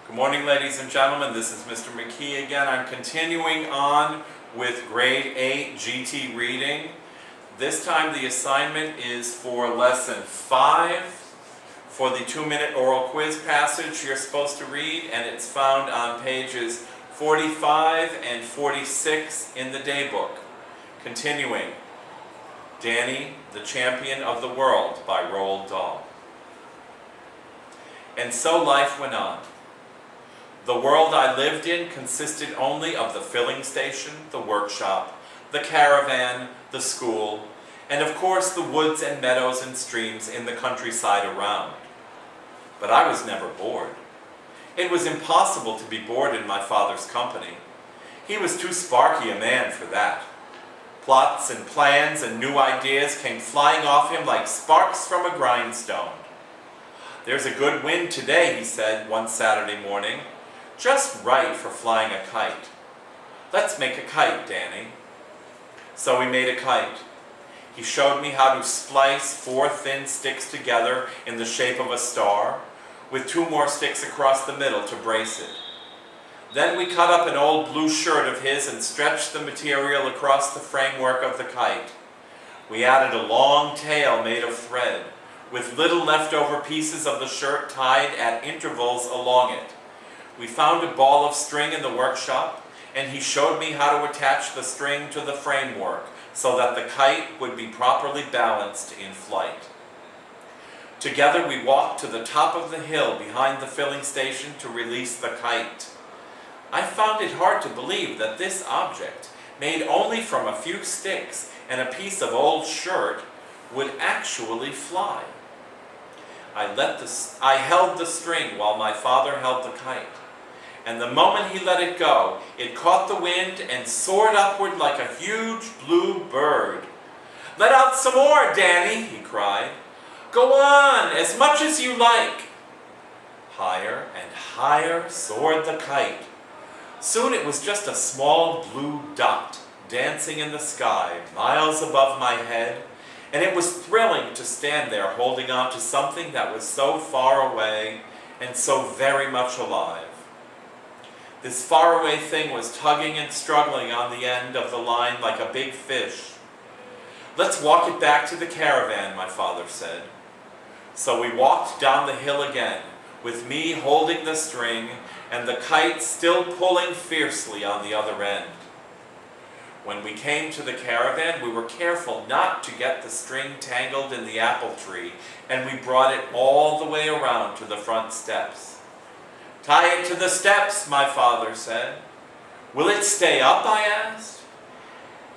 Good morning, ladies and gentlemen. This is Mr. McKee again. I'm continuing on with Grade 8 GT Reading. This time the assignment is for Lesson 5 for the 2-minute oral quiz passage you're supposed to read, and it's found on pages 45 and 46 in the daybook. Continuing, Danny, the Champion of the World by Roald Dahl. And so life went on. The world I lived in consisted only of the filling station, the workshop, the caravan, the school, and of course the woods and meadows and streams in the countryside around. But I was never bored. It was impossible to be bored in my father's company. He was too sparky a man for that. Plots and plans and new ideas came flying off him like sparks from a grindstone. "There's a good wind today," he said one Saturday morning. "Just right for flying a kite. Let's make a kite, Danny." So we made a kite. He showed me how to splice 4 thin sticks together in the shape of a star, with 2 more sticks across the middle to brace it. Then we cut up an old blue shirt of his and stretched the material across the framework of the kite. We added a long tail made of thread, with little leftover pieces of the shirt tied at intervals along it. We found a ball of string in the workshop, and he showed me how to attach the string to the framework so that the kite would be properly balanced in flight. Together we walked to the top of the hill behind the filling station to release the kite. I found it hard to believe that this object, made only from a few sticks and a piece of old shirt, would actually fly. I held the string while my father held the kite, and the moment he let it go, it caught the wind and soared upward like a huge blue bird. "Let out some more, Danny," he cried. "Go on, as much as you like." Higher and higher soared the kite. Soon it was just a small blue dot dancing in the sky miles above my head, and it was thrilling to stand there holding on to something that was so far away and so very much alive. This faraway thing was tugging and struggling on the end of the line like a big fish. "Let's walk it back to the caravan," my father said. So we walked down the hill again, with me holding the string and the kite still pulling fiercely on the other end. When we came to the caravan, we were careful not to get the string tangled in the apple tree, and we brought it all the way around to the front steps. "Tie it to the steps," my father said. "Will it stay up?" I asked.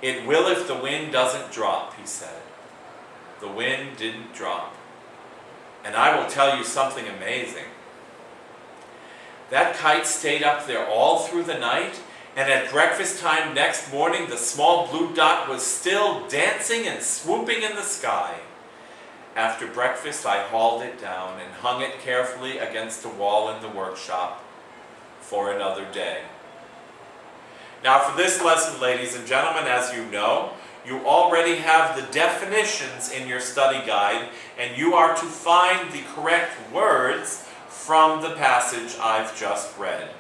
"It will if the wind doesn't drop," he said. The wind didn't drop. And I will tell you something amazing. That kite stayed up there all through the night, and at breakfast time next morning, the small blue dot was still dancing and swooping in the sky. After breakfast, I hauled it down and hung it carefully against a wall in the workshop for another day. Now for this lesson, ladies and gentlemen, as you know, you already have the definitions in your study guide, and you are to find the correct words from the passage I've just read.